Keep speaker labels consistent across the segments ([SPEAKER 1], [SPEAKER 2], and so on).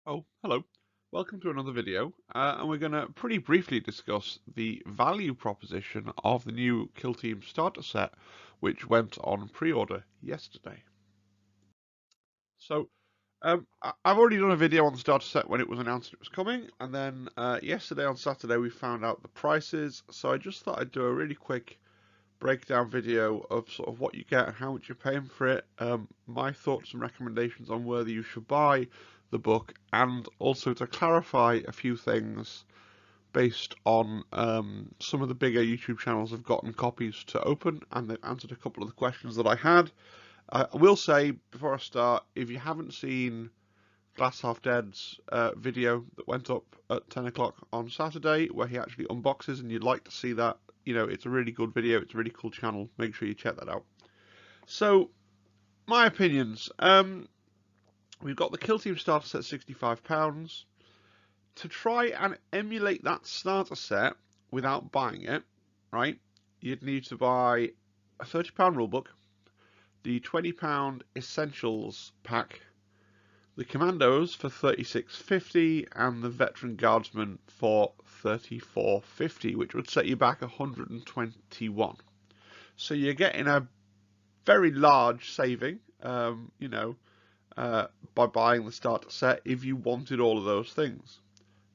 [SPEAKER 1] Oh, hello. Welcome to another video, and we're going to pretty briefly discuss the value proposition of the new Kill Team starter set, which went on pre-order yesterday. So, I've already done a video on the starter set when it was announced it was coming, and then yesterday on Saturday we found out the prices, so I just thought I'd do a really quick breakdown video of sort of what you get and how much you're paying for it, my thoughts and recommendations on whether you should buy the book, and also to clarify a few things based on some of the bigger YouTube channels have gotten copies to open and they've answered a couple of the questions that I had. I will say before I start, if you haven't seen Glass Half Dead's video that went up at 10 o'clock on Saturday, where he actually unboxes, and you'd like to see that, it's a really good video, it's a really cool channel, make sure you check that out. So, my opinions. We've got the Kill Team starter set, £65. To try and emulate that starter set without buying it, right, you'd need to buy a £30 rulebook, the £20 Essentials pack, the Commandos for $36.50, and the Veteran Guardsman for $34.50, which would set you back $121. So you're getting a very large saving, by buying the starter set if you wanted all of those things.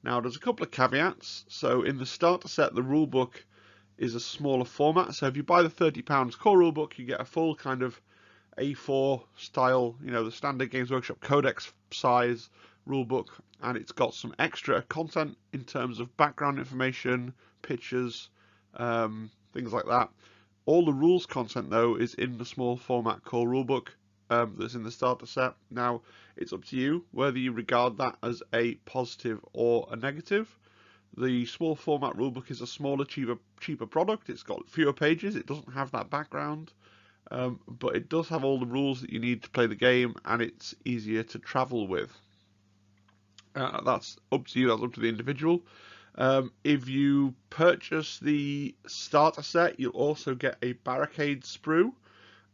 [SPEAKER 1] Now, there's a couple of caveats. So in the starter set, the rulebook is a smaller format. So if you buy the £30 core rulebook, you get a full kind of A4 style, the standard Games Workshop Codex size rulebook, and it's got some extra content in terms of background information, pictures, things like that. All the rules content, though, is in the small format core rulebook that's in the starter set. Now, it's up to you whether you regard that as a positive or a negative. The small format rulebook is a smaller, cheaper product. It's got fewer pages. It doesn't have that background, but it does have all the rules that you need to play the game, and it's easier to travel with. That's up to you. That's up to the individual. If you purchase the starter set, you'll also get a barricade sprue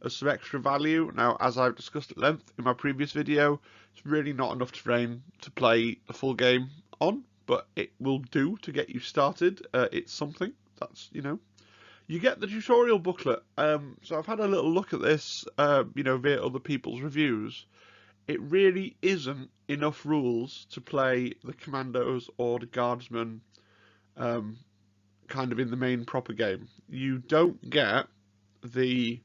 [SPEAKER 1] as some extra value. Now, as I've discussed at length in my previous video, it's really not enough terrain to play the full game on, but it will do to get you started. It's something that's, You get the tutorial booklet. So I've had a little look at this, via other people's reviews. It really isn't enough rules to play the Commandos or the Guardsmen kind of in the main proper game. You don't get the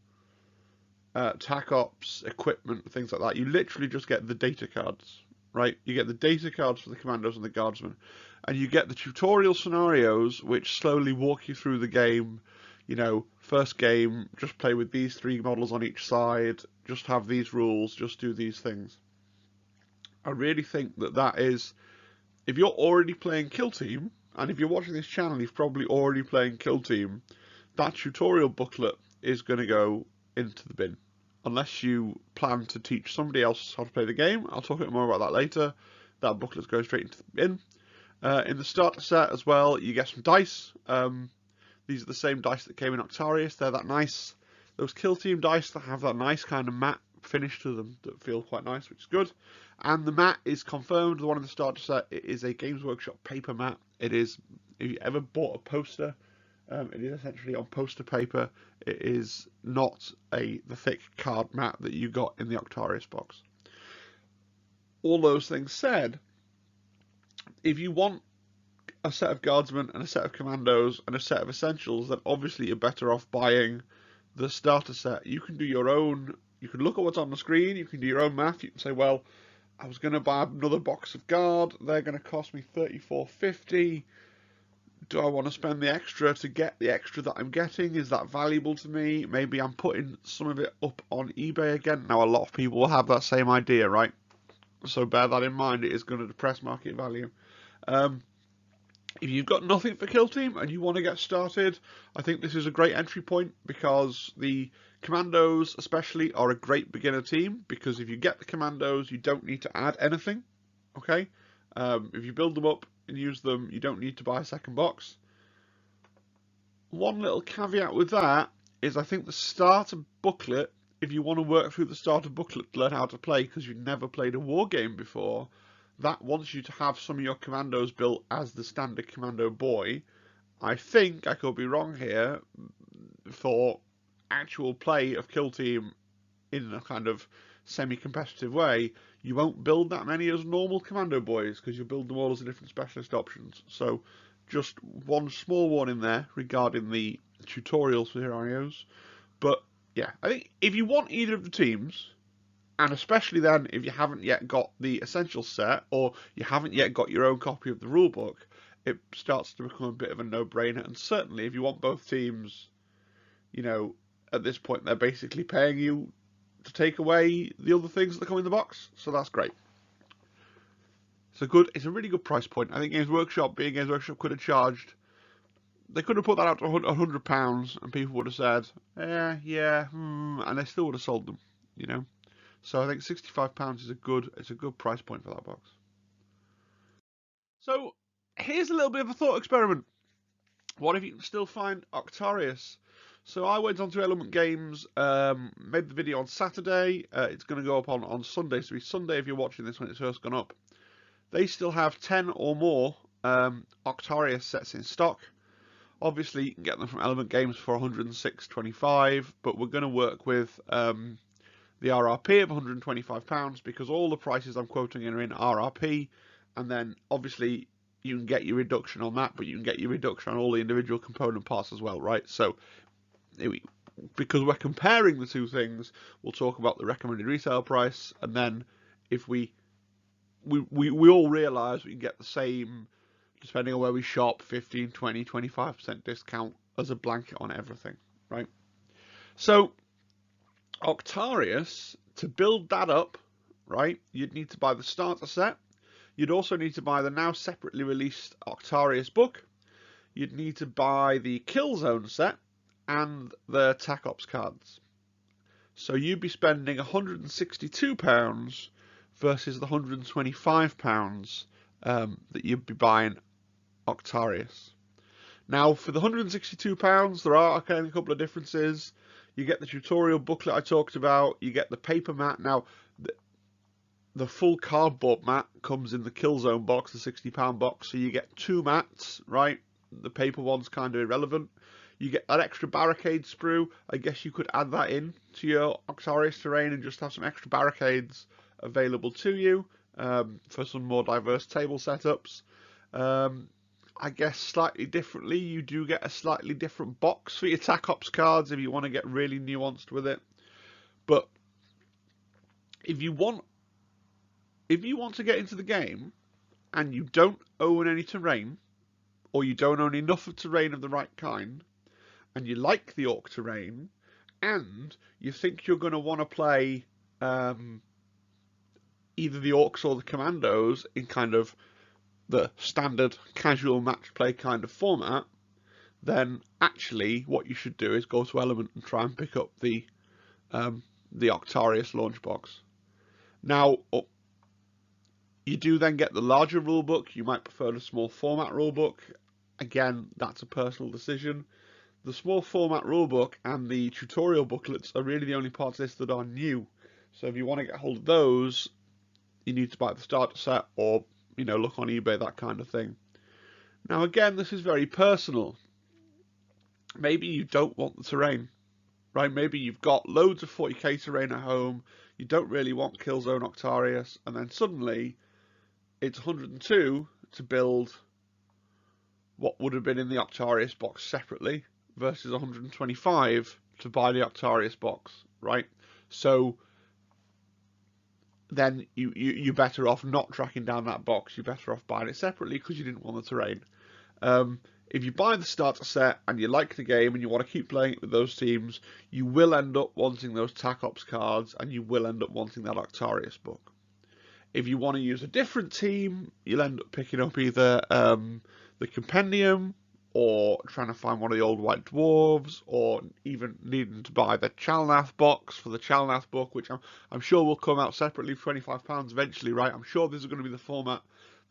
[SPEAKER 1] TAC Ops, equipment, things like that. You literally just get the data cards, right? You get the data cards for the Commandos and the Guardsmen, and you get the tutorial scenarios which slowly walk you through the game. First game, just play with these 3 models on each side, just have these rules, just do these things. I really think that is, if you're already playing Kill Team, and if you're watching this channel, you're probably already playing Kill Team, that tutorial booklet is going to go into the bin. Unless you plan to teach somebody else how to play the game, I'll talk a bit more about that later, that booklet's going straight into the bin. In the starter set as well, you get some dice. These are the same dice that came in Octarius. They're that nice. Those Kill Team dice that have that nice kind of matte finish to them that feel quite nice, which is good. And the mat is confirmed, the one in the starter set. It is a Games Workshop paper mat. It is, if you ever bought a poster, it is essentially on poster paper. It is not the thick card mat that you got in the Octarius box. All those things said, if you want a set of Guardsmen and a set of Commandos and a set of Essentials, then obviously you're better off buying the starter set. You can do your own, you can look at what's on the screen, you can do your own math, you can say, well, I was going to buy another box of Guard, they're going to cost me $34.50. Do I want to spend the extra to get the extra that I'm getting? Is that valuable to me? Maybe I'm putting some of it up on eBay again. Now, a lot of people will have that same idea, right? So bear that in mind. It is going to depress market value. If you've got nothing for Kill Team and you want to get started, I think this is a great entry point, because the Commandos especially are a great beginner team, because if you get the Commandos, you don't need to add anything, okay? If you build them up and use them, you don't need to buy a second box. One little caveat with that is I think the starter booklet, if you want to work through the starter booklet to learn how to play because you've never played a war game before, that wants you to have some of your commandos built as the standard commando boy. I think, I could be wrong here, for actual play of Kill Team in a kind of semi-competitive way, you won't build that many as normal commando boys, because you build them all as the different specialist options. So just one small warning there regarding the tutorial scenarios. But yeah, I think if you want either of the teams, and especially then if you haven't yet got the essential set, or you haven't yet got your own copy of the rulebook, it starts to become a bit of a no-brainer. And certainly if you want both teams, you know, at this point they're basically paying you to take away the other things that come in the box, so that's great. It's a really good price point. I think Games Workshop, being Games Workshop, could have charged, they could have put that out to £100 and people would have said, and they still would have sold them, you know. So I think £65 is a good price point for that box. So here's a little bit of a thought experiment. What if you can still find Octarius? So I went on to Element Games, made the video on Saturday. It's going to go up on Sunday, so it's Sunday if you're watching this when it's first gone up. They still have 10 or more Octarius sets in stock. Obviously, you can get them from Element Games for £106.25, but we're going to work with the RRP of £125 because all the prices I'm quoting are in RRP, and then obviously you can get your reduction on that, but you can get your reduction on all the individual component parts as well, right? So because we're comparing the two things, we'll talk about the recommended retail price, and then if we all realise we can get the same, depending on where we shop, 15, 20, 25% discount as a blanket on everything, right? So Octarius, to build that up, right, you'd need to buy the starter set. You'd also need to buy the now separately released Octarius book. You'd need to buy the Killzone set and the TAC Ops cards. So you'd be spending £162 versus the £125 that you'd be buying Octarius. Now, for the £162, there are a couple of differences. You get the tutorial booklet I talked about. You get the paper mat. Now, the full cardboard mat comes in the Killzone box, the £60 box. So you get two mats, right? The paper one's kind of irrelevant. You get that extra barricade sprue. I guess you could add that in to your Octarius terrain and just have some extra barricades available to you for some more diverse table setups. I guess slightly differently, you do get a slightly different box for your TAC Ops cards if you want to get really nuanced with it. But if you want to get into the game and you don't own any terrain, or you don't own enough of terrain of the right kind, and you like the Orc terrain, and you think you're going to want to play either the Orcs or the Commandos in kind of the standard casual match play kind of format, then actually what you should do is go to Element and try and pick up the Octarius launch box. Now, you do then get the larger rulebook. You might prefer the small format rulebook. Again, that's a personal decision. The small format rulebook and the tutorial booklets are really the only parts of this that are new. So if you want to get hold of those, you need to buy the starter set or, you know, look on eBay, that kind of thing. Now again, this is very personal. Maybe you don't want the terrain, right? Maybe you've got loads of 40k terrain at home, you don't really want Killzone Octarius, and then suddenly it's 102 to build what would have been in the Octarius box separately versus 125 to buy the Octarius box, right? So then you're better off not tracking down that box. You're better off buying it separately because you didn't want the terrain. If you buy the starter set and you like the game and you want to keep playing it with those teams, you will end up wanting those TAC Ops cards and you will end up wanting that Octarius book. If you want to use a different team, you'll end up picking up either the Compendium, or trying to find one of the old White Dwarves, or even needing to buy the Chalnath box for the Chalnath book, which I'm sure will come out separately for £25 eventually, right? I'm sure this is going to be the format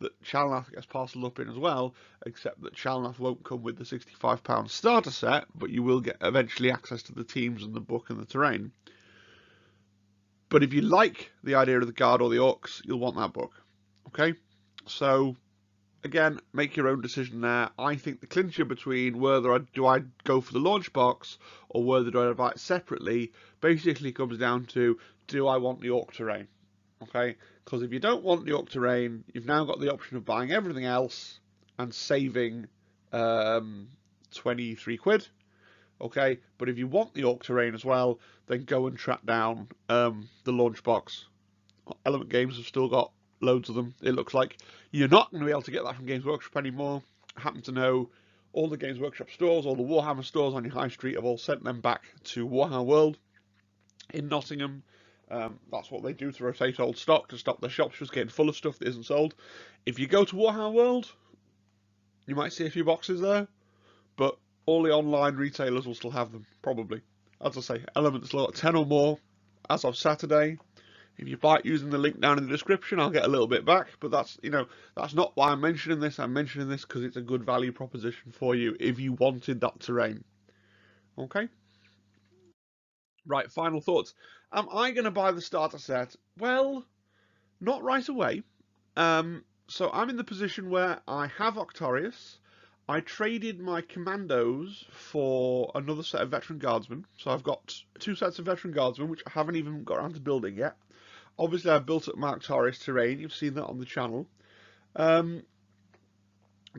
[SPEAKER 1] that Chalnath gets parcelled up in as well, except that Chalnath won't come with the £65 starter set, but you will get eventually access to the teams and the book and the terrain. But if you like the idea of the Guard or the Orcs, you'll want that book, okay? So again, make your own decision there. I think the clincher between whether do I go for the launch box or whether do I buy it separately basically comes down to, do I want the Orc terrain? Okay, because if you don't want the Orc terrain, you've now got the option of buying everything else and saving 23 quid. Okay, but if you want the Orc terrain as well, then go and track down the launch box. Element Games have still got loads of them. It looks like you're not going to be able to get that from Games Workshop anymore. I happen to know all the Games Workshop stores, all the Warhammer stores on your high street have all sent them back to Warhammer World in Nottingham. That's what they do to rotate old stock, to stop their shops just getting full of stuff that isn't sold. If you go to Warhammer World, you might see a few boxes there, but all the online retailers will still have them, probably. As I say, Element's got 10 or more as of Saturday. If you buy it using the link down in the description, I'll get a little bit back. But that's, that's not why I'm mentioning this. I'm mentioning this because it's a good value proposition for you if you wanted that terrain. Okay? Right, final thoughts. Am I going to buy the starter set? Well, not right away. So I'm in the position where I have Octarius. I traded my Commandos for another set of Veteran Guardsmen. So I've got 2 sets of Veteran Guardsmen, which I haven't even got around to building yet. Obviously, I've built up my Octarius terrain. You've seen that on the channel. The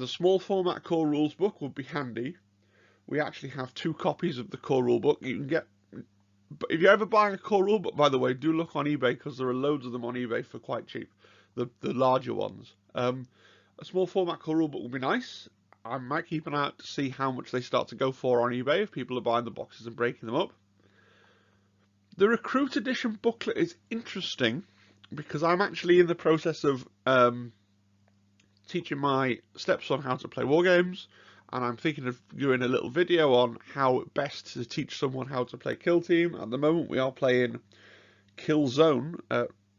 [SPEAKER 1] small format core rules book would be handy. We actually have 2 copies of the core rule book. You can get, if you're ever buying a core rule book, by the way, do look on eBay because there are loads of them on eBay for quite cheap. The larger ones. A small format core rule book would be nice. I might keep an eye out to see how much they start to go for on eBay if people are buying the boxes and breaking them up. The Recruit Edition booklet is interesting because I'm actually in the process of teaching my stepson how to play wargames, and I'm thinking of doing a little video on how best to teach someone how to play Kill Team. At the moment, we are playing Kill Zone,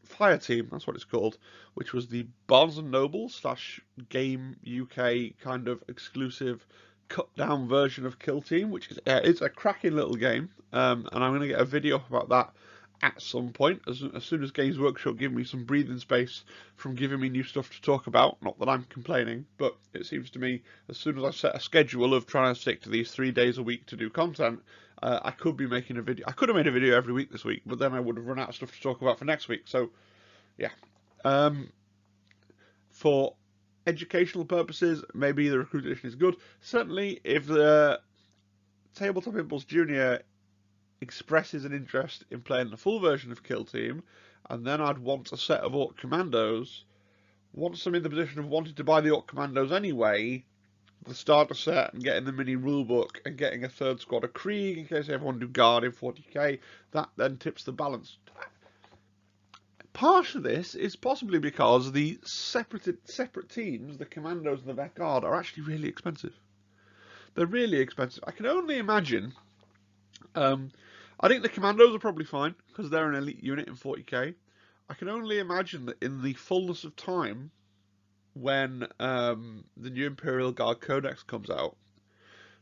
[SPEAKER 1] Fire Team, that's what it's called, which was the Barnes & Noble / Game UK kind of exclusive cut down version of Kill Team, which is it's a cracking little game, and I'm going to get a video about that at some point, as soon as Games Workshop give me some breathing space from giving me new stuff to talk about. Not that I'm complaining, but it seems to me as soon as I set a schedule of trying to stick to these 3 days a week to do content, I could be making a video. I could have made a video every week this week, but then I would have run out of stuff to talk about for next week. So yeah, for educational purposes, maybe the Recruit Edition is good. Certainly, if the Tabletop Impulse Junior expresses an interest in playing the full version of Kill Team, and then I'd want a set of Orc Commandos. Once I'm in the position of wanting to buy the Orc Commandos anyway, the starter set and getting the mini rulebook and getting a 3rd squad of Krieg in case everyone do Guard in 40k, that then tips the balance. Part of this is possibly because the separate teams, the Commandos and the Vet Guard, are actually really expensive. They're really expensive. I can only imagine. I think the Commandos are probably fine because they're an elite unit in 40k. I can only imagine that in the fullness of time, when the new Imperial Guard Codex comes out,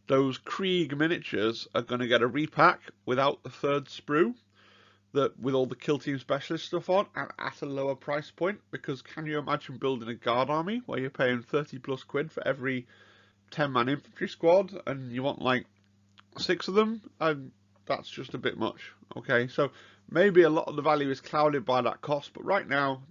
[SPEAKER 1] those Krieg miniatures are going to get a repack without the 3rd sprue, with all the Kill Team specialist stuff on, and at a lower price point. Because can you imagine building a Guard army where you're paying 30 plus quid for every 10-man infantry squad, and you want like 6 of them? That's just a bit much. Okay, so maybe a lot of the value is clouded by that cost, but right now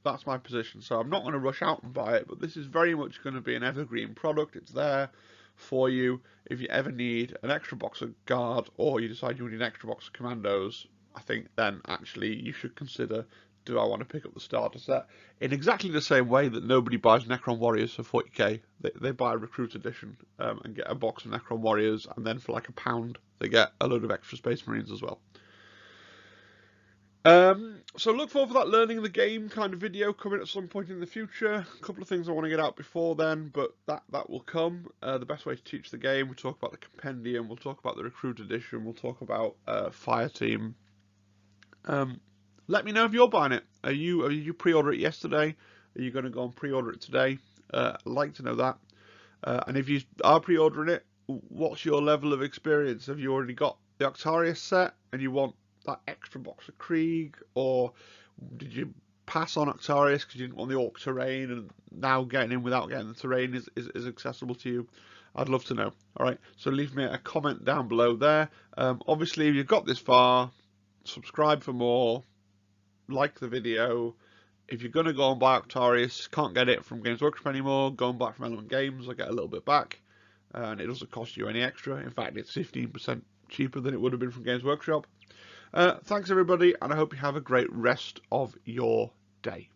[SPEAKER 1] that's my position. So I'm not going to rush out and buy it, but this is very much going to be an evergreen product. It's there for you if you ever need an extra box of Guard, or you decide you need an extra box of Commandos. I think then actually you should consider, do I want to pick up the starter set? In exactly the same way that nobody buys Necron Warriors for 40k. They buy a Recruit Edition and get a box of Necron Warriors, and then for like £1 they get a load of extra Space Marines as well. So look forward for that learning the game kind of video coming at some point in the future. A couple of things I want to get out before then, but that will come. The best way to teach the game, we'll talk about the compendium, we'll talk about the Recruit Edition, we'll talk about Fire Team. Let me know if you're buying it. Are you pre-order it yesterday? Are you going to go and pre-order it today? I'd like to know that. And if you are pre-ordering it, what's your level of experience? Have you already got the Octarius set and you want that extra box of Krieg, or did you pass on Octarius because you didn't want the Orc terrain, and now getting in without getting the terrain is accessible to you, I'd love to know. Alright, so leave me a comment down below there. Obviously, if you've got this far, subscribe for more, like the video. If you're going to go and buy Octarius, can't get it from Games Workshop anymore, go and buy it from Element Games, I get a little bit back, and it doesn't cost you any extra. In fact, it's 15% cheaper than it would have been from Games Workshop. Thanks everybody, and I hope you have a great rest of your day.